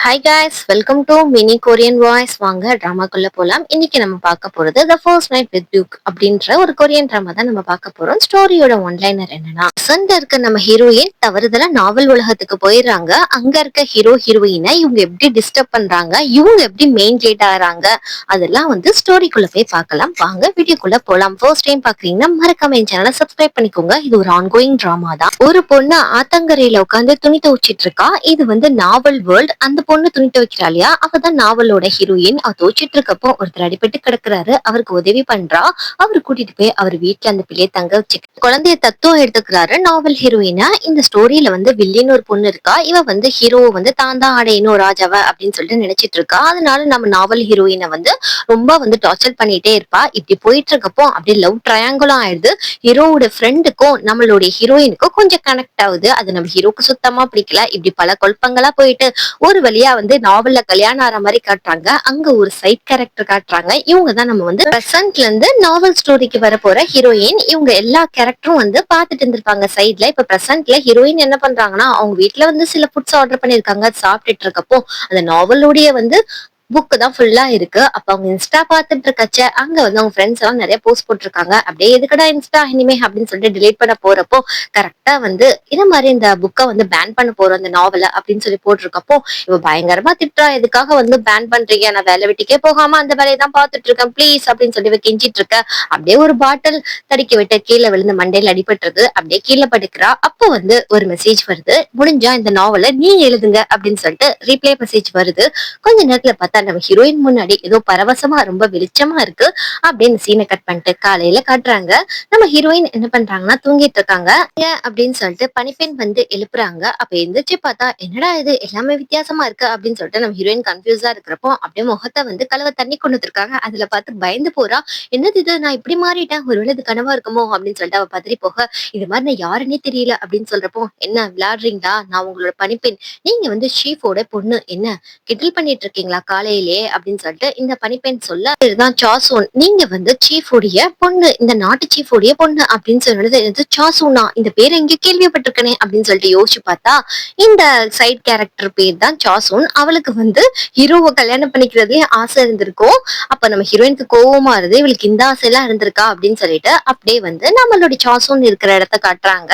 Hi guys, welcome to mini Korean voice. வாங்க ட்ராமாக்குள்ள போலாம். இன்னைக்கு நம்ம பார்க்க போறது the first night with Duke அப்படின்ற ஒரு கொரியன் ட்ராமா தான் நம்ம பார்க்க போறோம். ஸ்டோரியோட ஒன்லைனர் என்னன்னா, சண்ட இருக்க நம்ம ஹீரோயின் தவறுதலா நாவல் உலகத்துக்கு போயிடுறாங்க. அங்க இருக்க ஹீரோயினை இவங்க எப்படி டிஸ்டர்ப் பண்றாங்க, இவங்க எப்படி மெயின் லீட் ஆறாங்க, அதெல்லாம் வந்து ஸ்டோரிக்குள்ள போய் பார்க்கலாம். வாங்க வீடியோக்குள்ள போலாம். ஃபர்ஸ்ட் டைம் பாக்குறீங்கன்னா மறக்காம என் சேனலை சப்ஸ்கிரைப் பண்ணிக்கோங்க. இது ஒரு ஆன்கோயிங் ட்ராமா தான். ஒரு பொண்ணு ஆத்தங்கரையில உட்காந்து துணி துவைச்சிட்டு இருக்கா. இது வந்து நாவல் வேர்ல்ட். அந்த பொண்ணு துணி துவைக்கிறா இல்லையா, அவதான் நாவலோட ஹீரோயின். அவ துவைச்சிட்டு இருக்கப்போ ஒருத்தர் அடிபட்டு கிடக்குறாரு. அவருக்கு உதவி பண்றா. அவரு கூட்டிட்டு போய் அவர் வீட்டுல அந்த பிள்ளைய தங்க வச்சு குழந்தைய தத்துவம் எடுத்துக்கிறாரு நாவல் ஹீரோயினா. இந்த ஸ்டோரியில வந்து வில்லின்னு ஒரு பொண்ணு இருக்கா. இவ வந்து ஹீரோவை வந்து தான் தான் அடையணும் ராஜாவ அப்படின்னு சொல்லிட்டு நினைச்சிட்டு இருக்கா. அதனால நம்ம நாவல் ஹீரோயினை வந்து ரொம்ப வந்து டார்ச்சர் பண்ணிட்டே இருப்பா. இப்படி போயிட்டு இருக்கப்போ அப்படியே லவ் ட்ரையாங்குலம் ஆயிடுது. ஹீரோவோட ஃப்ரெண்டுக்கும் நம்மளுடைய ஹீரோயினுக்கும் கொஞ்சம் கனெக்ட் ஆகுது. அது நம்ம ஹீரோக்கு சுத்தமா பிடிக்கல. இப்படி பல குழப்பங்களா போயிட்டு ஒரு வழியா வந்து நாவல்ல கல்யாணம் ஆற மாதிரி காட்டுறாங்க. அங்க ஒரு சைட் கேரக்டர் காட்டுறாங்க. இவங்க தான் நம்ம வந்து பிரசன்ட்ல இருந்து நாவல் ஸ்டோரிக்கு வர போற ஹீரோயின். இவங்க எல்லா கேரக்டரும் வந்து பாத்துட்டு இருந்திருப்பாங்க சைட்ல. இப்ப பிரசன்ட்ல ஹீரோயின் என்ன பண்றாங்கன்னா, அவங்க வீட்டுல வந்து சில ஃபுட்ஸ் ஆர்டர் பண்ணிருக்காங்க. சாப்பிட்டுட்டு இருக்கப்போ அந்த நாவலுடைய வந்து புக் தான் ஃபுல்லா இருக்கு. அப்ப அவங்க இன்ஸ்டா பாத்துட்டு இருக்கச்ச அங்க வந்து அவங்க ஃப்ரெண்ட்ஸ் எல்லாம் நிறைய போஸ்ட் போட்டிருக்காங்க. அப்படியே எதுக்கடா இன்ஸ்டா இனிமே அப்படின்னு சொல்லிட்டு டிலீட் பண்ண போறப்போ கரெக்டா வந்து இது மாதிரி இந்த புக்கை வந்து பேன் பண்ண போறோம் இந்த நாவல அப்படின்னு சொல்லி போட்டிருக்கப்போ இவ பயங்கரமா திட்டுறா. எதுக்காக வந்து பேன் பண்றீங்க, நான் வேலை விட்டுக்கே போகாம அந்த வேலையை தான் பாத்துட்டு இருக்கேன் ப்ளீஸ் அப்படின்னு சொல்லி இவ கெஞ்சிட்டு இருக்க. அப்படியே ஒரு பாட்டில் தடிக்க விட்டு கீழே விழுந்து மண்டையில அடிபட்டுறது. அப்படியே கீழே படுக்கிறா. அப்போ வந்து ஒரு மெசேஜ் வருது, முடிஞ்சா இந்த நாவலை நீ எழுதுங்க அப்படின்னு சொல்லிட்டு ரீப்ளே மெசேஜ் வருது. கொஞ்ச நேரத்துல பார்த்தா நம்ம ஹீரோயின் முன்னாடி ஏதோ பரவசமா ரொம்ப வெளிச்சமா இருக்கு. அப்படின்னு சீனை கட் பண்ணிட்டு காலையில காட்டுறாங்க. நம்ம ஹீரோயின் என்ன பண்றாங்கன்னா தூங்கிட்டு இருக்காங்க. ஏன் அப்படின்னு சொல்லிட்டு பனிப்பெண் வந்து எழுப்புறாங்க. அப்ப எந்திரிச்சு பார்த்தா என்னடா இது எல்லாமே வித்தியாசமா இருக்கு அப்படின்னு சொல்லிட்டு நம்ம ஹீரோயின் கன்ஃபியூஸா இருக்கிறப்போ அப்படியே முகத்தை வந்து கலவை தண்ணி கொண்டு இருக்காங்க. அதுல பார்த்து பயந்து போறா. என்னது இது, நான் இப்படி மாறிட்டேன், ஒருவேளை இது கனவா இருக்குமோ அப்படின்னு சொல்லிட்டு அவ பதறி போக, இது மாதிரி நான் யாருன்னே தெரியல அப்படின்னு சொல்றப்போ, என்ன விளையாடுறீங்களா, நான் உங்களோட பனிப்பெண், நீங்க வந்து ஷீஃபோட பொண்ணு, என்ன கிட்டில் பண்ணிட்டு இருக்கீங்களா காலையிலே அப்படின்னு சொல்லிட்டு இந்த பனிப்பெண் சொல்ல, இதுதான் சாசூன், நீங்க வந்து சீஃப் உடைய பொண்ணு, இந்த நாட்டு சீஃப் உடைய பொண்ணு அப்படின்னு சொன்னது சாசூனா, இந்த பேர் எங்க கேள்விப்பட்டிருக்கனே அப்படின்னு சொல்லிட்டு யோசிச்சு பார்த்தா இந்த சைட் கேரக்டர் பேர் தான் சாசூன். அவளுக்கு வந்து ஹீரோவை கல்யாணம் பண்ணிக்கிறதுலயே ஆசை இருந்திருக்கும். அப்ப நம்ம ஹீரோயினுக்கு கோவமா இருது, இவளுக்கு இந்த ஆசை எல்லாம் இருந்திருக்கா அப்படின்னு சொல்லிட்டு அப்படியே வந்து நம்மளுடைய சாசூன் இருக்கிற இடத்த காட்டுறாங்க.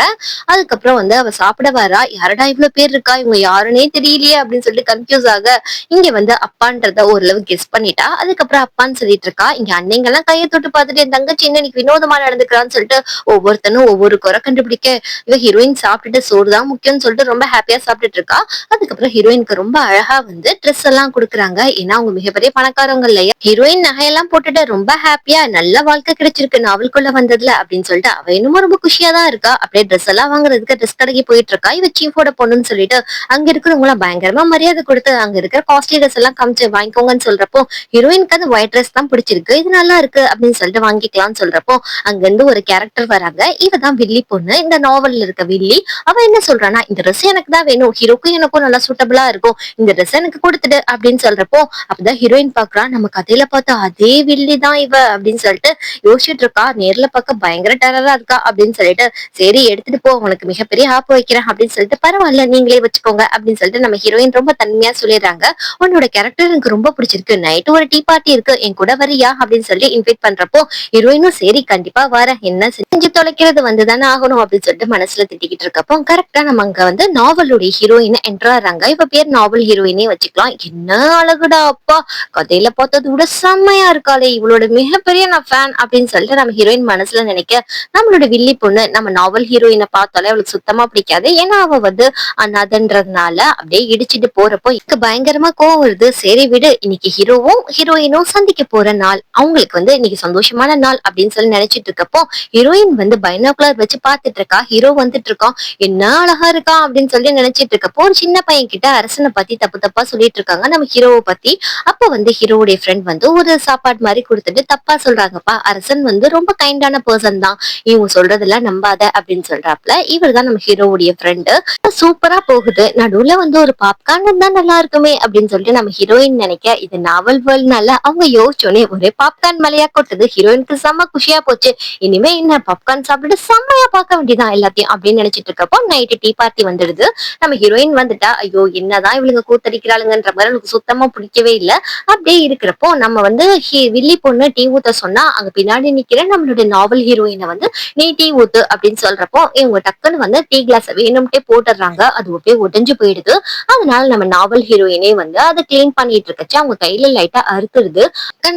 அதுக்கப்புறம் வந்து அவ சாப்பிட வரா. யாரடா இவ்வளவு பேர் இருக்கா, இவங்க யாருன்னே தெரியலையே அப்படின்னு சொல்லிட்டு கன்ஃபியூஸ் ஆக, இங்க வந்து அப்பான்றத ஓரளவு கெஸ் பண்ணிட்டா. அதுக்கப்புறம் அப்பான்னு சொல்லிட்டு இருக்கா. இங்க அன்னைங்க எல்லாம் கையை தொட்டு பார்த்துட்டு என் தங்கச்சி என்ன இன்னைக்கு வினோதமா நடந்துக்கிறான்னு சொல்லிட்டு ஒவ்வொருத்தனும் ஒவ்வொரு குறை கண்டுபிடிக்க, இவ ஹீரோயின் சாப்பிட்டுட்டு சோறு தான் முக்கியம்னு சொல்லிட்டு ரொம்ப ஹாப்பியா சாப்பிட்டுட்டு இருக்கா. அதுக்கப்புறம் ஹீரோயினுக்கு ரொம்ப அழகா வந்து ட்ரெஸ் எல்லாம் கொடுக்குறாங்க. ஏன்னா அவங்க மிகப்பெரிய பணக்காரங்க இல்லையா. ஹீரோயின் நகையெல்லாம் போட்டுட்டு ரொம்ப ஹாப்பியா நல்ல வாழ்க்கை கிடைச்சிருக்கு நாவல்குள்ள வந்ததுல அப்படின்னு சொல்லிட்டு அவ இன்னமும் ரொம்ப குஷியா தான் இருக்கா. அப்படியே ட்ரெஸ் எல்லாம் வாங்குறதுக்கு ட்ரெஸ் கடைக்கு போயிட்டு இருக்கா. இவ சீஃபோட பொண்ணுன்னு சொல்லிட்டு அங்க இருக்கிறவங்க எல்லாம் பயங்கரமா மரியாதை கொடுத்து அங்க இருக்கிற காஸ்ட்லி ட்ரெஸ் எல்லாம் காமிச்சு வாங்கிக்கோங்கன்னு சொல்றப்போ, ஹீரோயினுக்கு அந்த ஒயிட் ட்ரெஸ் தான் பிடிச்சிருக்கு, இது நல்லா இருக்கு அப்படின்னு சொல்லிட்டு வாங்கிக்கலாம்னு சொல்றப்போ அங்க இருந்து ஒரு கேரக்டர் வராங்க. இவதான் வில்லி பொண்ணு, இந்த நாவல்ல இருக்க வில்லி. அவ என்ன சொல்றானா, இந்த ட்ரெஸ் எனக்கு தான் வேணும், ஹீரோக்கும் எனக்கும் நல்லா சூட்டபிளா இருக்கும், இந்த ட்ரெஸ் எனக்கு கொடுத்துடு அப்படின்னு சொல்றப்போ அப்பதான் ஹீரோயின் பாக்குறா, நம்ம கதையில பார்த்தா அதே வில்லி தான் இவ அப்படின்னு சொல்லிட்டு யோசிச்சுட்டு இருக்கா. நேர்ல பார்க்க பயங்கர டெரரா இருக்கா அப்படின்னு சொல்லிட்டு, சரி எடுத்துட்டு போ, உனக்கு மிகப்பெரிய ஆப்பு வைக்கிறேன் அப்படின்னு சொல்லிட்டு, பரவாயில்ல நீங்களே வச்சுக்கோங்க அப்படின்னு சொல்லிட்டு நம்ம ஹீரோயின் ரொம்ப தன்மையா சொல்லிடுறாங்க. உன்னோட கேரக்டர் எனக்கு ரொம்ப பிடிச்சிருக்கு, நைட்டு ஒரு டீ பார்ட்டி இருக்கு, என் கூட வரியா அப்படின்னு சொல்லி இன்வைட் பண்றப்போ ஹீரோயினும் சரி கண்டிப்பா வரேன், என்ன செஞ்சு தொலைக்கிறது வந்துதானே ஆகணும் அப்படின்னு சொல்லிட்டு மனசுல திட்டிக்கிட்டு இருக்கப்போ கரெக்டா நம்ம அங்க வந்து நாவலுடைய ஹீரோயின் என்ட்ராறாங்க. இப்ப பேர் நாவல் ஹீரோயினே வச்சுக்கலாம். என்ன அழகுடா அப்பா, கதையில பார்த்தது விட செம்மையா இருக்காளே, இவளோட மிகப்பெரிய நான் ஃபேன் அப்படின்னு சொல்லிட்டு நம்ம ஹீரோயின் மனசுல நினைக்க, நம்மளோட வில்லி பொண்ணு நம்ம நாவல் ஹீரோயினை பார்த்தாலே அவளுக்கு சுத்தமா பிடிக்காது. ஏன்னா அவ வந்து அனாதன்றதுனால அப்படியே இடிச்சிட்டு போறப்போ இங்க பயங்கரமா கோவம் வருது. சரி விடு, இன்னைக்கு ஹீரோவும் ஹீரோயினும் சந்திக்க போற நாள், அவங்களுக்கு வந்து இன்னைக்கு சந்தோஷமான நாள் அப்படின்னு சொல்லி நினைச்சிட்டு இருக்கப்போ ஹீரோயின் வந்து பைனாகுலர் வச்சு பாத்துட்டு இருக்கா. ஹீரோ வந்துட்டு இருக்கான், என்ன அழகா இருக்கான் அப்படின்னு சொல்லி நினைச்சிட்டு இருக்கப்போ ஒரு சின்ன பையன் கிட்ட அரசனை பத்தி தப்பு தப்பா சொல்லிட்டு இருக்காங்க நம்ம ஹீரோவை பத்தி. அப்ப வந்து ஹீரோவுடைய ஃப்ரெண்ட் வந்து ஒரு சாப்பாடு மாதிரி கொடுத்துட்டு தப்பா சொல்றாங்கப்பா, அரசன் வந்து ரொம்ப கைண்டான பர்சன் தான், இவங்க சொல்றதெல்லாம் நம்பாத அப்படின்னு சொல்றாப்ல. இவர் தான் நம்ம ஹீரோவுடைய ஃப்ரெண்டு. சூப்பரா போகுது. நடுவுல வந்து ஒரு பாப்கார்ன் தான் நல்லா இருக்குமே அப்படின்னு சொல்லிட்டு நம்ம ஹீரோயின் அப்படின்னு நினைக்க இது நாவல் வேர்ல்ட்னால அவங்க யோசிச்சோன்னே ஒரே பாப்கார்ன் மலையா கொட்டுது. ஹீரோயினுக்கு செம்ம குஷியா போச்சு. இனிமே என்ன பாப்கார்ன் சாப்பிட்டு செம்மையா பார்க்க வேண்டியதான் எல்லாத்தையும் அப்படின்னு நினைச்சிட்டு இருக்கப்போ நைட்டு டீ பார்ட்டி வந்துடுது. நம்ம ஹீரோயின் வந்துட்டா ஐயோ என்னதான் இவளுங்க கூத்தடிக்கிறாளுங்கன்ற மாதிரி எனக்கு சுத்தமா பிடிக்கவே இல்ல. அப்படியே இருக்கிறப்போ நம்ம வந்து வில்லி பொண்ணு டீ ஊத்த சொன்னா அங்க பின்னாடி நிக்கிற நம்மளுடைய நாவல் ஹீரோயினை வந்து நீ டீ ஊத்து அப்படின்னு சொல்றப்போ இவங்க டக்குன்னு வந்து டீ கிளாஸ் வேணும்ட்டே போட்டுடுறாங்க. அது அப்படியே உடைஞ்சு போயிடுது. அதனால நம்ம நாவல் ஹீரோயினே வந்து அதை கிளீன் பண்ணிட்டு இருக்கச்சு அவங்க கையில லைட்டா அறுத்துருது.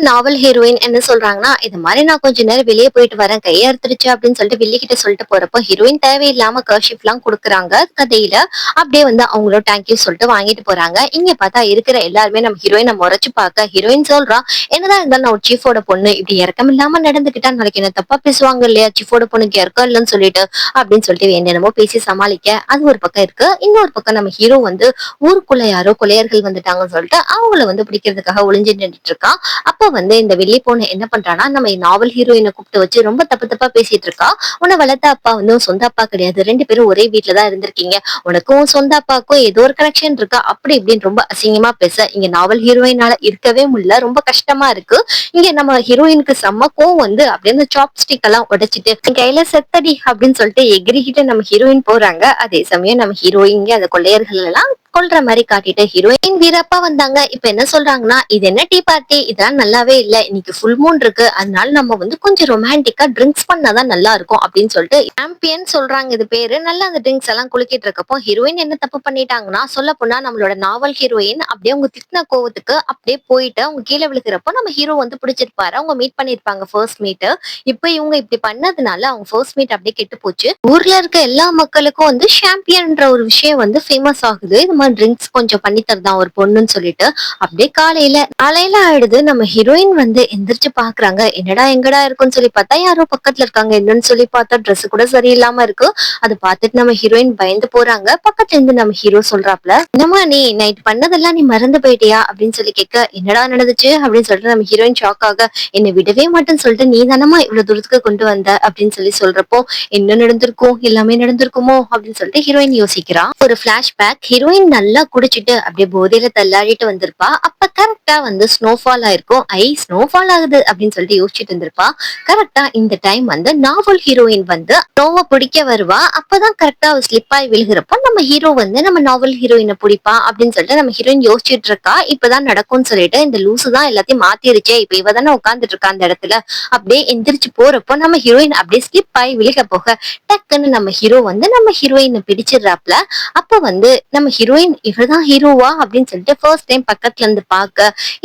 நாவல் ஹீரோயின் என்ன சொல்றாங்கன்னா இது மாதிரி நான் கொஞ்ச நேரம் வெளியே போயிட்டு வரேன் கையை அறுத்துருச்சு அப்படின்னு சொல்லிட்டு வில்லி கிட்ட சொல்லிட்டு போறப்போ ஹீரோயின் தேவையில்லாம கர்ஷிப் எல்லாம் கொடுக்குறாங்க கதையில. அப்படியே வந்து அவங்களோட தேங்க்யூ சொல்லிட்டு வாங்கிட்டு போறாங்க. இங்க பார்த்தா இருக்கிற எல்லாருமே நம்ம ஹீரோயினை முறைச்சு பார்க்க ஹீரோயின் சொல்றா என்னதான் இருந்தாலும் நான் ஒரு சீஃபோட பொண்ணு இப்படி இறக்கம் இல்லாம நடந்துக்கிட்டா நாளைக்கு என்ன தப்பா பேசுவாங்க இல்லையா சீஃபோட பொண்ணுக்கு இறக்கம் இல்லைன்னு சொல்லிட்டு அப்படின்னு சொல்லிட்டு என்னென்னமோ பேசி சமாளிக்க அது ஒரு பக்கம் இருக்கு. இன்னொரு பக்கம் நம்ம ஹீரோ வந்து ஊருக்குள்ள யாரோ கொலையர்கள் வந்துட்டாங்கன்னு சொல்லிட்டு அவங்கள வந்து பிடிக்கிறதுக்காக ஒளிஞ்சு நின்றுட்டு இருக்கான். அப்ப வந்து இந்த வெள்ளி பொண்ணு என்ன பண்றானா நம்ம நாவல் ஹீரோயினை கூப்பிட்டு வச்சு ரொம்ப தப்பு தப்பா பேசிட்டு இருக்கா. உன்னை வளர்த்த அப்பா வந்து சொந்த அப்பா கிடையாது, ரெண்டு பேரும் ஒரே வீட்டுலதான் இருந்திருக்கீங்க, உனக்கும் சொந்த அப்பாவுக்கும் ஏதோ ஒரு கனெக்ஷன் இருக்கா அப்படி இப்படின்னு ரொம்ப அசிங்கமா பேச இங்க நாவல் ஹீரோயினால இருக்கவே முடியல. ரொம்ப கஷ்டமா இருக்கு. இங்க நம்ம ஹீரோயினுக்கு செம்ம கோவம் வந்து அப்படியே அந்த சாப்ஸ்டிக் எல்லாம் உடைச்சிட்டு கையில செத்தடி அப்படின்னு சொல்லிட்டு எகிரிக்கிட்டு நம்ம ஹீரோயின் போறாங்க. அதே சமயம் நம்ம ஹீரோயின் அந்த கொள்ளையர்கள் எல்லாம் கொல்ற மாதிரி காட்டிட்டு ஹீரோயின் வீரப்பா வந்தாங்க. இப்ப என்ன சொல்றாங்கன்னா இது என்ன டீ பார்ட்டி இதெல்லாம் நல்லாவே இல்ல, இன்னைக்கு ஃபுல் மூன் இருக்கு, அதனால நம்ம வந்து கொஞ்சம் ரொமான்டிக்கா ட்ரிங்க்ஸ் பண்ணாதான் நல்லா இருக்கும் அப்படின்னு சொல்லிட்டு சாம்பியன் சொல்றாங்க இது பேரு. நல்லா அந்த ட்ரிங்க்ஸ் எல்லாம் குளிக்கிட்டு இருக்கப்போ ஹீரோயின் என்ன தப்பு பண்ணிட்டாங்கன்னா சொல்ல போனா நம்மளோட நாவல் ஹீரோயின் அப்படியே அவங்க திட்டின கோவத்துக்கு அப்படியே போயிட்டு அவங்க கீழே விழுகிறப்போ நம்ம ஹீரோ வந்து பிடிச்சிருப்பாரு. அவங்க மீட் பண்ணிருப்பாங்க ஃபர்ஸ்ட் மீட். இப்ப இவங்க இப்படி பண்ணதுனால அவங்க ஃபர்ஸ்ட் மீட் அப்படியே கெட்டு போச்சு. ஊர்ல இருக்க எல்லா மக்களுக்கும் வந்து சாம்பியன்ற ஒரு விஷயம் வந்து ஃபேமஸ் ஆகுது. இது மாதிரி ட்ரிங்க்ஸ் கொஞ்சம் பண்ணி தரதான் ஒரு பொண்ணுன்னு சொல்லிட்டு அப்படியே காலையில ஆயிடுது. நம்ம ஹீரோயின் வந்து எந்திரிச்சு பாக்குறாங்க. என்னடா எங்கடா இருக்குன்னு சொல்லி பார்த்தா யாரோ பக்கத்துல இருக்காங்க. என்னன்னு சொல்லி பார்த்தா ட்ரெஸ் கூட சரியில்லாம இருக்கு. அதை பார்த்துட்டு நம்ம ஹீரோயின் பயந்து போறாங்க. பக்கத்துல இருந்து நம்ம ஹீரோ சொல்றாப்ல என்னமா நீ நைட் பண்ணதெல்லாம் நீ மறந்து போயிட்டியா அப்படின்னு சொல்லி கேட்க என்னடா நடந்துச்சு அப்படின்னு சொல்லிட்டு நம்ம ஹீரோயின் ஷாக் ஆக என்னை விடவே மாட்டேன்னு சொல்லிட்டு நீ தானமா இவ்வளவு தூரத்துக்கு கொண்டு வந்த அப்படின்னு சொல்றப்போ என்ன நடந்திருக்கும் எல்லாமே நடந்திருக்குமோ அப்படின்னு சொல்லிட்டு ஹீரோயின் யோசிக்கிறா. ஒரு பிளாஷ்பேக் ஹீரோயின் நல்லா குடிச்சிட்டு அப்படியே போதையில தள்ளாடிட்டு வந்திருப்பா. அப்ப கரெக்டா வந்து ஸ்னோஃபால் ஆயிருக்கும். ஸ்னோஃபால் ஆகுது அப்படின்னு சொல்லிட்டு யோசிச்சுட்டு இருந்திருப்பா. கரெக்டா இந்த டைம் வந்து நாவல் ஹீரோயின் வந்து ஸ்னோவை பிடிக்க வருவா. அப்பதான் கரெக்டா ஸ்லிப் ஆகி விழுகிறப்போ நம்ம ஹீரோ வந்து நம்ம நாவல் ஹீரோயினை பிடிப்பா அப்படின்னு சொல்லிட்டு நம்ம ஹீரோயின் யோசிச்சுட்டு இருக்கா. இப்பதான் நடக்கும்னு சொல்லிட்டு இந்த லூசு தான் எல்லாத்தையும் மாத்திருச்சே, இப்ப இவ தானே உட்காந்துட்டு இருக்கா அந்த இடத்துல அப்படியே எந்திரிச்சு போறப்போ நம்ம ஹீரோயின் அப்படியே ஸ்லிப் ஆகி விழுக போக டக்குன்னு நம்ம ஹீரோ வந்து நம்ம ஹீரோயினை பிடிச்சிடுறாப்ல. அப்ப வந்து நம்ம ஹீரோயின் இவர்தான் ஹீரோவா அப்படின்னு சொல்லிட்டு ஃபர்ஸ்ட் டைம் பக்கத்துல இருந்து பாக்க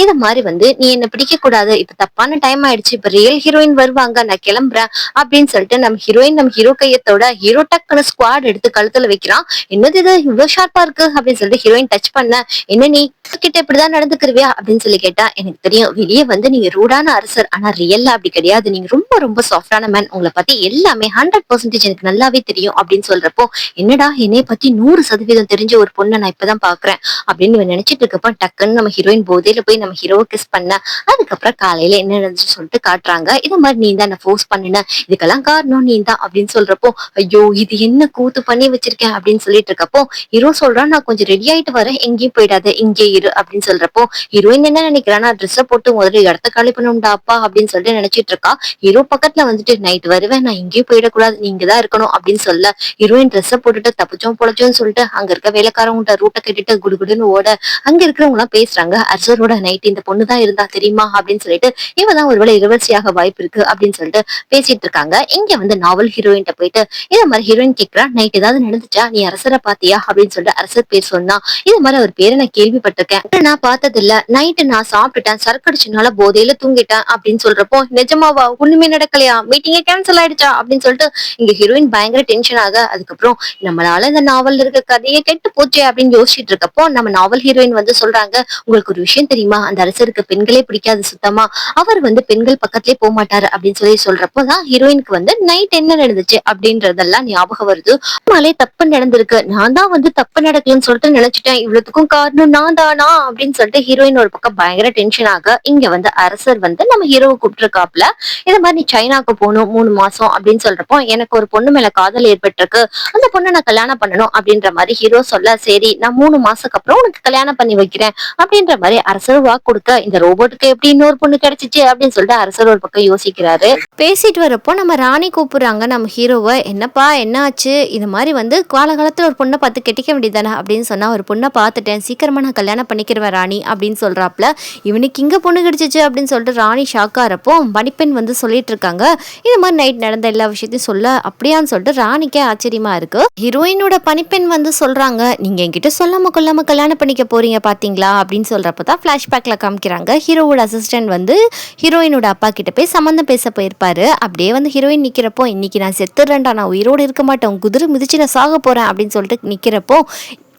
இது மாதிரி வந்து நீ என்ன பிடிக்க கூடாது, இப்ப தப்பான டைம் ஆயிடுச்சு, இப்ப ரியல் ஹீரோயின் வருவாங்க, நான் கிளம்புறேன் அப்படின்னு சொல்லிட்டு நம்ம ஹீரோயின் நம்ம ஹீரோ கையத்தோட ஹீரோ டக்குன்னு ஸ்குவாட் எடுத்து கழுத்துல வைக்கிறான். என்னது இது இவ்வளவு ஷார்ப்பா இருக்கு அப்படின்னு சொல்லிட்டு ஹீரோயின் டச் பண்ண என்ன நீ கிட்ட இப்படிதான் நடந்துக்கிருவியா அப்படின்னு சொல்லி கேட்டா எனக்கு தெரியும் வெளியே வந்து நீங்க ரூடான அரசர், ஆனா ரியல்ல அப்படி கிடையாது, நீங்க ரொம்ப ரொம்ப சாஃப்டான மேன், உங்களை பத்தி எல்லாமே 100% எனக்கு நல்லாவே தெரியும் அப்படின்னு சொல்றப்போ என்னடா என்னைய பத்தி 100% தெரிஞ்ச ஒரு பொண்ணை நான் இப்பதான் பாக்குறேன் அப்படின்னு நினைச்சிட்டு இருக்கப்ப டக்குன்னு நம்ம ஹீரோயின் போதையில போய் நம்ம ஹீரோவை கிஸ் பண்ண அதுக்கப்புறம் காலையில என்ன நடந்துச்சு சொல்லிட்டு காட்டுறாங்க. இது மாதிரி நீ தான் ஃபோர்ஸ் பண்ணுன, இதுக்கெல்லாம் காரணம் நீ தான் அப்படின்னு சொல்றப்போ ஐயோ இது என்ன கூத்து பண்ணி வச்சிருக்கேன் அப்படின்னு சொல்லிட்டு இருக்கப்போ ஹீரோ சொல்றான் நான் கொஞ்சம் ரெடி ஆயிட்டு வரேன் எங்கேயும் போயிடாத இங்கே இரு அப்படின்னு சொல்றப்போ ஹீரோயின் என்ன நினைக்கிறானா ட்ரெஸ்ஸை போட்டு முதல்ல இடத்த காலி பண்ணும்டா அப்பா அப்படின்னு சொல்லிட்டு நினைச்சிட்டு இருக்கா. ஹீரோ பக்கத்துல வந்துட்டு நைட் வருவேன் நான் எங்கேயும் போயிடக்கூடாது நீங்க தான் இருக்கணும் அப்படின்னு சொல்ல ஹீரோயின் ட்ரெஸ்ஸை போட்டுட்டு தப்பிச்சோம் பொழைச்சோன்னு சொல்லிட்டு அங்க இருக்க வேலைக்காரவங்க ரூட்டை கட்டிட்டு குடுகுடுன்னு ஓட அங்க இருக்கிறவங்க எல்லாம் பேசுறாங்க. அர்ஜரோட நைட் இந்த பொண்ணு தான் இருந்தா தெரியுமா அப்படின்னு சொல்லிட்டு இவதான் ஒருவேளை இளவரசியாக வாய்ப்பு இருக்கு அப்படின்னு சொல்லிட்டு பேசிட்டு இருக்காங்க. இங்க வந்து நாவல் ஹீரோயின் போயிட்டு இத மாதிரி ஹீரோயின் கேட்கிறா நைட் ஏதாவது நடந்துச்சா, நீ அரசரை பாத்தியா அப்படின்னு சொல்லிட்டு அரசர் பேர் சொன்னா இது மாதிரி அவர் பேரை நான் கேள்விப்பட்டிருக்கேன், நான் பார்த்தது இல்ல, நைட்டு நான் சாப்பிட்டுட்டேன் சரக்கடிச்சனால போதையில தூங்கிட்டேன் அப்படின்னு சொல்றப்போ நிஜமாவா ஒண்ணுமே நடக்கலையா மீட்டிங்கே கேன்சல் ஆயிடுச்சா அப்படின்னு சொல்லிட்டு இங்க ஹீரோயின் பயங்கர டென்ஷன் ஆக அதுக்கப்புறம் நம்மளால இந்த நாவல் இருக்க கதையை கெட்டு போச்சே அப்படின்னு யோசிச்சுட்டு இருக்கப்போ நம்ம நாவல் ஹீரோயின் வந்து சொல்றாங்க உங்களுக்கு ஒரு விஷயம் தெரியுமா, அந்த அரசருக்கு பெண்களே பிடிக்காது சுத்தமா, அவர் வந்து பெண்கள் பக்கத்திலே போக மாட்டாரு அப்படின்னு சொல்றப்போதான் ஹீரோயினுக்கு வந்து நைட் என்ன நடந்துச்சு அப்படின்றதெல்லாம் ஞாபகம் வருது. மலே தப்பு நடந்திருக்கு, நான் தான் வந்து தப்பு நடக்கலன்னு சொல்லிட்டு நினைச்சிட்டேன், இவ்வளவுக்கும் காரணம் நான் தானா அப்படின்னு சொல்லிட்டு ஹீரோயின் ஒரு பக்கம் பயங்கர டென்ஷன் ஆக இங்க வந்து அரசர் வந்து நம்ம ஹீரோவை கூப்பிட்டுருக்காப்ல. இது மாதிரி நீ சைனாக்கு போகணும் 3 மாசம் அப்படின்னு சொல்றப்போ எனக்கு ஒரு பொண்ணு மேல காதல் ஏற்பட்டிருக்கு, அந்த பொண்ணை நான் கல்யாணம் பண்ணணும் அப்படின்ற மாதிரி ஹீரோ சொல்ல சரி நான் 3 மாசத்துக்கு அப்புறம் உனக்கு கல்யாணம் பண்ணி வைக்கிறேன் அப்படின்ற மாதிரி அரசர் அரசர் வாக்கு கொடுக்க இந்த ரோபோட்டுக்கு எப்படி இன்னொரு பொண்ணு கிடைச்சிச்சு அப்படின்னு சொல்லிட்டு அரசர் ஒரு பக்கம் யோசிக்கிறாரு. பேசிட்டு வரப்போ நம்ம ராணி கூப்பிடுறாங்க நம்ம ஹீரோவை. என்னப்பா என்ன ஆச்சு, இது மாதிரி வந்து காலகாலத்துல ஒரு பொண்ணை பார்த்து கெட்டிக்க வேண்டியதானே அப்படின்னு சொன்னா, ஒரு பொண்ணை பார்த்துட்டேன், சீக்கிரமா நான் கல்யாணம் பண்ணிக்கிறேன் ராணி அப்படின்னு சொல்றாப்ல. இவனுக்கு இங்க பொண்ணு கிடைச்சிச்சு அப்படின்னு சொல்லிட்டு ராணி ஷாக்கா இருப்போ பணிப்பெண் வந்து சொல்லிட்டு இருக்காங்க. இது மாதிரி நைட் நடந்த எல்லா விஷயத்தையும் சொல்ல அப்படியான்னு சொல்லிட்டு ராணிக்கே ஆச்சரியமா இருக்கு. ஹீரோயினோட பணிப்பெண் வந்து சொல்றாங்க, நீங்க என்கிட்ட சொல்லாம கொல்லாம கல்யாணம் பண்ணிக்க போறீங்க பாத்தீங்களா அப்படின்னு சொல்றப்பதான் பிளாஷ்பேக்ல காமிக்கிறாங்க. ஹீரோவோட அசிஸ்டன்ட் வந்து ஹீரோயினோட அப்பா கிட்ட போய் சம்மந்தம் பேச போயிருப்பாரு. அப்படியே வந்து ஹீரோயின் நிக்கிறப்போ, இன்னைக்கு நான் செத்துறேன்டா, நான் உயிரோடு இருக்க மாட்டேன், குதிரை மிதிச்சு நான் சாக போறேன் அப்படின்னு சொல்லிட்டு நிக்கிறப்போ,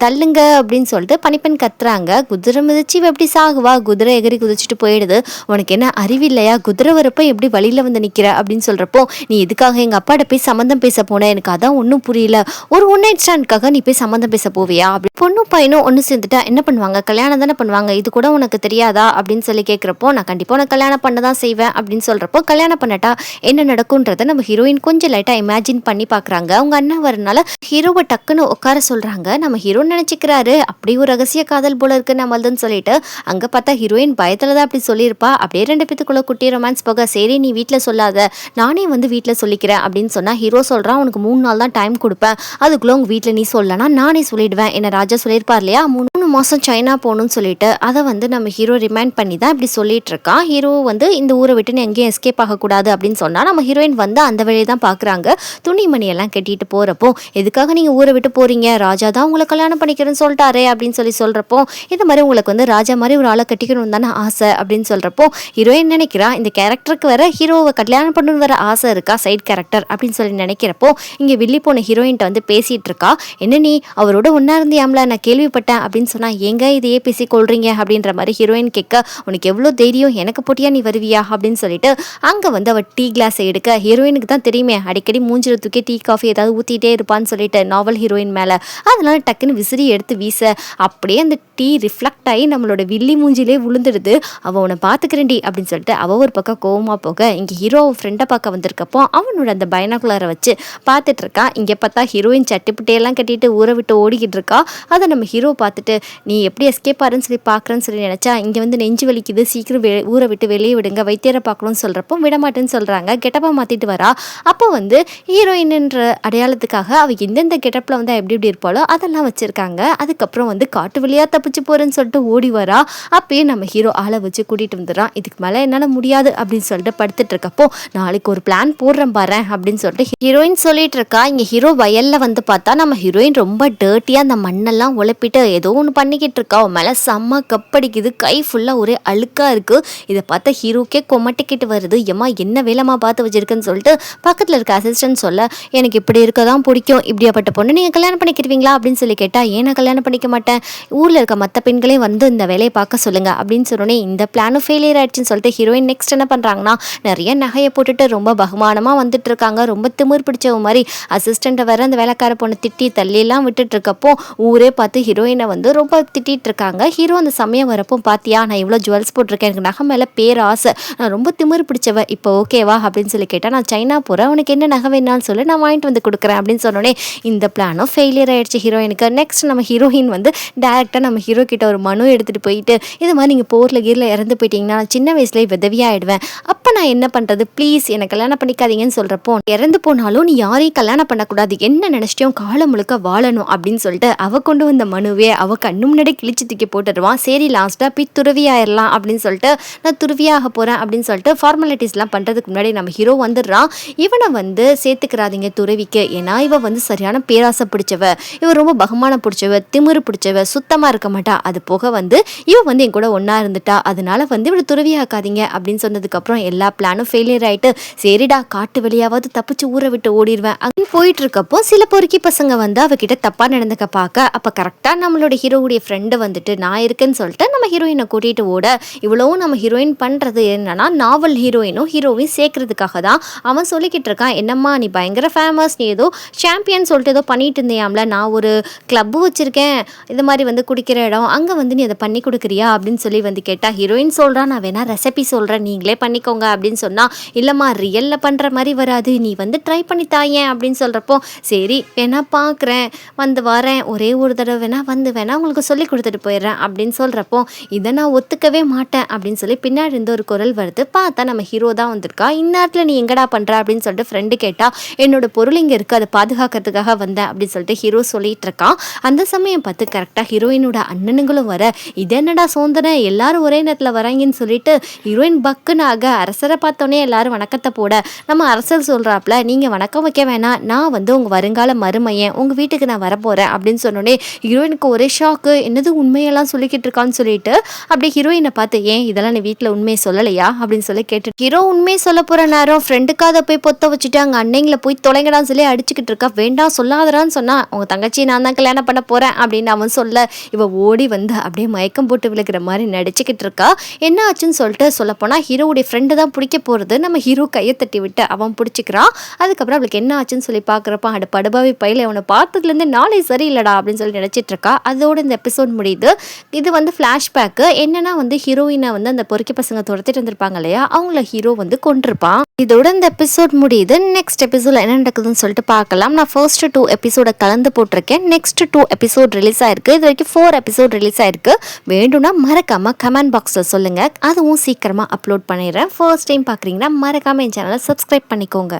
தள்ளுங்க அப்படின்னு சொல்லிட்டு பணிப்பெண் கத்துறாங்க. குதிரை மிதிச்சு எப்படி சாகுவா, குதிரை எகிரி குதிச்சுட்டு போயிடுது, உனக்கு என்ன அறிவில்லையா, குதிரை வரப்போ எப்படி வழியில வந்து நிக்கிற அப்படின்னு சொல்றப்போ, நீ எதுக்காக எங்க அப்பாட்ட போய் சம்மந்தம் பேச போன, எனக்கு அதான் ஒன்றும் புரியல, ஒரு ஒன் நைட் ஸ்டாண்டுக்காக நீ போய் சம்மந்தம் பேச போவியா, அப்படி பொண்ணும் பையனும் ஒன்று சேர்ந்துட்டா என்ன பண்ணுவாங்க, கல்யாணம் தானே பண்ணுவாங்க, இது கூட உனக்கு தெரியாதா அப்படின்னு சொல்லி கேட்குறப்போ, நான் கண்டிப்பாக உனக்கு கல்யாணம் பண்ண தான் செய்வேன் அப்படின்னு சொல்றப்போ, கல்யாணம் பண்ணட்டா என்ன நடக்கும்ன்றத நம்ம ஹீரோயின் கொஞ்சம் லைட்டா இமேஜின் பண்ணி பாக்குறாங்க. அவங்க அண்ணன் வரனால ஹீரோவை டக்குன்னு உட்கார சொல்றாங்க. நம்ம ஹீரோ நினைச்சுக்கிறாரு அப்படி ஒரு ரகசிய காதல் போல இருக்கு நம்மள்துன்னு சொல்லிட்டு, அங்க பார்த்தா ஹீரோயின் பயத்துலதான் அப்படி சொல்லியிருப்பா. அப்படியே ரெண்டு பேத்துக்குள்ள குட்டி ரொமான்ஸ் போக, சரி நீ வீட்டுல சொல்லாத, நானே வந்து வீட்டுல சொல்லிக்கிறேன் அப்படின்னு சொன்னா, ஹீரோ சொல்றான் உனக்கு 3 நாள் தான் டைம் கொடுப்பேன், அதுக்குள்ள உங்க வீட்டுல நீ சொல்லனா நானே சொல்லிடுவேன், என்ன ராஜா சொல்லியிருப்பார் இல்லையா 3 மாசம் சைனா போகணும்னு சொல்லிட்டு, அதை வந்து நம்ம ஹீரோ ரிமைண்ட் பண்ணி தான் இப்படி சொல்லிட்டு இருக்கான். ஹீரோ வந்து இந்த ஊரை விட்டு எங்கேயும் எஸ்கேப் ஆகக்கூடாது அப்படின்னு சொன்னா, நம்ம ஹீரோயின் வந்து அந்த வழியை தான் பாக்குறாங்க. துணிமணி எல்லாம் கட்டிட்டு போறப்போ, எதுக்காக நீங்க ஊரை விட்டு போறீங்க, ராஜா தான் உங்களை கல்யாணம் பண்ணிக்கிறேன்னு சொல்லிட்டாரே அப்படின்னு சொல்றப்போ, இந்த மாதிரி உங்களுக்கு வந்து ராஜா மாதிரி ஒரு ஆளை கட்டிக்கணும் தானே ஆசை அப்படின்னு சொல்றப்போ, ஹீரோயின் நினைக்கிறா இந்த கேரக்டருக்கு வேற ஹீரோவை கல்யாணம் பண்ணணும் வேற ஆசை இருக்கா, சைட் கேரக்டர் அப்படின்னு சொல்லி நினைக்கிறப்போ, இங்க வில்லி போன ஹீரோயின்ட்ட வந்து பேசிட்டு இருக்கா. என்ன நீ அவரோட ஒன்னா இருந்தியாம்ல, நான் கேள்விப்பட்டேன் அப்படின்னு சொன்னா, எங்க இதையே பேசி கொள்றீங்க அப்படின்ற மாதிரி ஹீரோயின் கேட்க, உனக்கு எவ்வளவு தைரியம், எனக்கு போட்டியா நீ வருவியா அப்படின்னு சொல்லிட்டு அங்க வந்து அவ டீ கிளாஸ் எடுக்க, ஹீரோயினுக்கு தான் தெரியுமே அடிக்கடி மூஞ்சில தூக்கி டீ காஃபி ஏதாவது ஊத்திட்டே இருப்பான்னு சொல்லிட்டு நாவல் ஹீரோயின் மேல, அதனால டக்குன்னு விசிறி எடுத்து வீச, அப்படியே அந்த டீ ரிஃப்ளெக்ட் ஆகி நம்மளோட வில்லி மூஞ்சிலே விழுந்துடுது. அவ உன்னை பாத்துக்கிறேன்டி அப்படின்னு சொல்லிட்டு அவ ஒரு பக்கம் கோவமா போக, இங்க ஹீரோ ஃப்ரெண்டை பார்க்க வந்திருக்கப்போ அவனோட அந்த பைனாகுலரை வச்சு பார்த்துட்டு இருக்கா. இங்க பார்த்தா ஹீரோயின் சட்டிப்புட்டையெல்லாம் கட்டிட்டு ஊரை விட்டு ஓடிக்கிட்டு இருக்கா. அதை நம்ம ஹீரோ பார்த்துட்டு, நீ எப்படி எஸ்கேப் ஆறுன்னு சொல்லி பார்க்குறேன்னு சொல்லி நினைச்சா, இங்க வந்து நெஞ்சு வலிக்குது, சீக்கிரம் ஊரை விட்டு வெளியே விடுங்க, வைத்தியரை பார்க்கணும்னு சொல்றப்போ விடமாட்டேன்னு சொல்றாங்க. கெட்டப்பா மாத்திட்டு வரா. அப்போ வந்து ஹீரோயின்ன்ற அடையாளத்துக்காக அவ எந்தெந்த கெட்டப்ல வந்து எப்படி எப்படி இருப்பாளோ அதெல்லாம் வச்சிருக்காங்க. அதுக்கப்புறம் வந்து காட்டு வழியா தப்பிச்சு போறேன்னு சொல்லிட்டு ஓடி வரா. அப்பயே நம்ம ஹீரோ ஆளை வச்சு கூட்டிட்டு வந்துடுறான். இதுக்கு மேல என்னால முடியாது அப்படின்னு சொல்லிட்டு படுத்துட்டு இருக்கப்போ, நாளைக்கு ஒரு பிளான் போடுறேன் பாரு அப்படின்னு சொல்லிட்டு ஹீரோயின் சொல்லிட்டு இருக்கா. இங்க ஹீரோ வயல்ல வந்து பார்த்தா நம்ம ஹீரோயின் ரொம்ப டர்ட்டியா அந்த மண்ணெல்லாம் உழப்பிட்டு ஏதோ ஒன்று பண்ணிக்கிட்டு இருக்கா. அவன் மேல செம்ம கப்படிக்குது, கை ஃபுல்லா ஒரே அழுக்கா இருக்கு. இதை பார்த்தா ஹீரோக்கே கொமட்டிக்கிட்டு வருது. ஏமா என்ன வேலைமா பார்த்து வச்சிருக்குன்னு சொல்லிட்டு பக்கத்துல இருக்க அசிஸ்டன்ட் சொல்ல, எனக்கு இப்படி இருக்கதான் பிடிக்கும், இப்படியாப்பட்ட பொண்ணு நீங்க கல்யாணம் பண்ணிக்கிறீங்களா அப்படின்னு சொல்லி கேட்டா, ஏன்னா கல்யாணம் பண்ணிக்க மாட்டேன், ஊர்ல இருக்க மற்ற பெண்களையும் வந்து இந்த வேலையை பார்க்க சொல்லுங்க அப்படின்னு சொன்னோன்னே இந்த பிளானும் ஃபெயிலியர் ஆயிடுச்சுன்னு சொல்லிட்டு ஹீரோயின் நெக்ஸ்ட் என்ன பண்றாங்கன்னா, நிறைய நகையை போட்டுட்டு ரொம்ப பகுமானமா வந்துட்டு இருக்காங்க. ரொம்ப திமிர் பிடிச்சவ மாதிரி அசிஸ்டண்ட்டை வேற அந்த வேலைக்கார பொண்ணு திட்டி தள்ளியெல்லாம் விட்டுட்டு இருக்கப்போ, ஊரே பார்த்து ஹீரோயினை வந்து ரொம்ப திட்டிட்டு இருக்காங்க. ஹீரோ அந்த சமயம் வரப்போ, பாத்தியா நான் இவ்வளோ ஜுவல்ஸ் போட்டிருக்கேன், எனக்கு நகை மேலே பேர் ஆசை, நான் ரொம்ப திமிர் பிடிச்சவ, இப்போ ஓகேவா அப்படின்னு சொல்லி கேட்டால், நான் சைனா போகிறேன், உனக்கு என்ன நகை வேணாலும் சொல்லி நான் வாங்கிட்டு வந்து கொடுக்குறேன் அப்படின்னு சொன்னோடனே இந்த பிளானும் ஃபெயிலியர் ஆயிடுச்சு ஹீரோயினுக்கு. நெக்ஸ்ட் நம்ம ஹீரோயின் வந்து டேரெக்டாக நம்ம ஹீரோ கிட்ட ஒரு மனு எடுத்துகிட்டு போயிட்டு, இது மாதிரி நீங்கள் போரில் கீரில் இறந்து போயிட்டீங்கன்னா சின்ன வயசுலேயே விதவியாயிடுவேன், அப்போ நான் என்ன பண்ணுறது, ப்ளீஸ் என்னை கல்யாணம் பண்ணிக்காதீங்கன்னு சொல்கிறப்போ, இறந்து போனாலும் நீ யாரையும் கல்யாணம் பண்ணக்கூடாது, என்ன நினச்சிட்டியும் காலம் முழுக்க வாழணும் அப்படின்னு சொல்லிட்டு அவ கொண்டு வந்த மனுவே அவ கண்ணு முன்னாடி கிழிச்சு தூக்கி போட்டுடுவான். சரி லாஸ்ட்டாக போய் துறவியாயிடலாம் அப்படின்னு சொல்லிட்டு, நான் துறவியாக போகிறேன் அப்படின்னு சொல்லிட்டு ஃபார்மாலிட்டிஸ்லாம் பண்ணுறதுக்கு முன்னாடி நம்ம ஹீரோ வந்துடுறான். இவனை வந்து சேர்த்துக்கிறாதீங்க துறவிக்கு, ஏன்னா இவ வந்து சரியான பேராசை பிடிச்சவ, இவ ரொம்ப பகுமானம் பிடிச்சவ, திமிரு பிடிச்சவ, சுத்தமாக இருக்க மாட்டா, அது போக வந்து இவ வந்து என் கூட ஒன்றா இருந்துட்டா, அதனால வந்து இவளை துறவியாக்காதீங்க அப்படின்னு சொன்னதுக்கப்புறம் எல்லா பிளானும் ஃபெயிலியர் ஆகிட்டு, சரிடா காட்டு வழியாவது தப்பிச்சு ஊரை விட்டு ஓடிடுவேன் அப்படின்னு போயிட்டு இருக்கப்போ, சில பொறுக்கி பசங்க வந்து அவகிட்ட தப்பா நடந்துக்க பார்க்க, அப்போ கரெக்டாக நம்மளோட ஹீரோவுடைய ஃப்ரெண்டு வந்துட்டு நான் இருக்கேன்னு சொல்லிட்டு நம்ம ஹீரோயினை கூட்டிகிட்டு ஓட, இவ்வளவும் நம்ம ஹீரோயின் பண்ணுறது என்னன்னா, நாவல் ஹீரோயினும் ஹீரோவையும் சேர்க்கறதுக்காக தான். அவன் சொல்லிக்கிட்டு இருக்கான், என்னம்மா நீ பயங்கர ஃபேமஸ், நீ ஏதோ சாம்பியன் சொல்லிட்டு ஏதோ பண்ணிட்டு இருந்தியாம்ல, நான் ஒரு கிளப் கிளப்பு வச்சிருக்கேன், இது மாதிரி வந்து குடிக்கிற இடம், அங்கே வந்து நீ அதை பண்ணி கொடுக்குறியா அப்படின்னு சொல்லி வந்து கேட்டால் ஹீரோயின் சொல்கிறா, நான் வேணா ரெசிபி சொல்கிறேன், நீங்களே பண்ணிக்கோங்க அப்படின்னு சொன்னால், இல்லைம்மா ரியலில் பண்ணுற மாதிரி வராது, நீ வந்து ட்ரை பண்ணி தாயேன் அப்படின்னு சொல்கிறப்போ, சரி வேணா பார்க்குறேன், வந்து வரேன், ஒரே ஒரு தடவை வேணா உங்களுக்கு சொல்லி கொடுத்துட்டு போயிடுறேன் அப்படின்னு சொல்கிறப்போ, இதை நான் ஒத்துக்கவே மாட்டேன் அப்படின்னு சொல்லி பின்னாடி இருந்து ஒரு குரல் வருது. பார்த்தா நம்ம ஹீரோ தான் வந்திருக்கா. இந்நேரத்தில் நீ எங்கடா பண்ணுற அப்படின்னு சொல்லிட்டு ஃப்ரெண்டு கேட்டால், என்னோட பொருள் இங்கே இருக்குது, அதை பாதுகாக்கிறதுக்காக வந்தேன் அப்படின்னு சொல்லிட்டு ஹீரோ சொல்லிட்டு இருக்கான். அந்த சமயம் பார்த்து கரெக்டாக ஹீரோயினோட அண்ணனுங்களும் வர, இது என்னடா சோந்தனை எல்லாரும் ஒரே நேரத்தில் வராங்கன்னு சொல்லிட்டு ஹீரோயின் பக்குனாக அரசரை பார்த்தோன்னே எல்லாரும் வணக்கத்தை போட, நம்ம அரசர் சொல்கிறாப்புல, நீங்கள் வணக்கம் வைக்க வேணாம், நான் வந்து உங்கள் வருங்கால மருமையன், உங்கள் வீட்டுக்கு நான் வரப்போகிறேன் அப்படின்னு சொன்னோடனே ஹீரோயினுக்கு ஒரே ஷாக்கு, என்னது உண்மையெல்லாம் சொல்லிக்கிட்டு இருக்கான்னு சொல்லிட்டு அப்படியே ஹீரோயினை பார்த்து, ஏன் இதெல்லாம் நீ வீட்டில் உண்மையை சொல்லலையா அப்படின்னு சொல்லி கேட்டு, ஹீரோ உண்மையை சொல்ல போகிற நேரம் ஃப்ரெண்டுக்காக போய் பொத்த வச்சுட்டு அங்கே அன்னைங்களை போய் தொலைங்கடான்னு சொல்லி அடிச்சுக்கிட்டு இருக்கா. வேண்டாம் சொல்லாதடான்னு சொன்னால், உங்கள் தங்கச்சி நான் தான் கல்யாணம் பண்ண போகிறேன் அப்படின்னு அவன் சொல்ல, இவ ஓடி வந்து அப்படியே மயக்கம் போட்டு விழுக்கிற மாதிரி நடிச்சுக்கிட்டு இருக்கா. என்ன ஆச்சுன்னு சொல்லிட்டு சொல்லப்போனால் ஹீரோவுடைய ஃப்ரெண்டு தான் பிடிக்க போகிறது. நம்ம ஹீரோ கையை தட்டி விட்டு அவன் பிடிச்சிக்கிறான். அதுக்கப்புறம் அவளுக்கு என்ன ஆச்சுன்னு சொல்லி பார்க்குறப்ப, அடு படுபாவி பையில அவனை பார்த்ததுலேருந்து நாளே சரியில்லடா அப்படின்னு சொல்லி நினச்சிட்டு இருக்கா. அதோட இந்த எபிசோட் முடியுது. இது வந்து ஃப்ளாஷ்பேக்கு. என்னன்னா வந்து ஹீரோயினை வந்து அந்த பொறுக்கி பசங்க துரத்திட்டு வந்திருப்பாங்க இல்லையா, அவங்கள ஹீரோ வந்து கொண்டிருப்பான். இதோட இந்த எபிசோட் முடியுது. நெக்ஸ்ட் எபிசோட்ல என்ன நடக்குதுன்னு சொல்லிட்டு பார்க்கலாம். நான் ஃபர்ஸ்ட் 2 எபிசோட கலந்து போட்டிருக்கேன். நெக்ஸ்ட் 2 எபிசோட் ரிலீஸ் ஆயிருக்கு. இது வரைக்கும் 4 எபிசோட் ரிலீஸ் ஆயிருக்கு. வேண்டும்னா மறக்காம கமெண்ட் பாக்ஸ்ல சொல்லுங்க, அதுவும் சீக்கிரமா அப்லோட் பண்ணிடுறேன். ஃபர்ஸ்ட் டைம் பார்க்குறீங்கன்னா மறக்காம என் சேனலை சப்ஸ்கிரைப் பண்ணிக்கோங்க.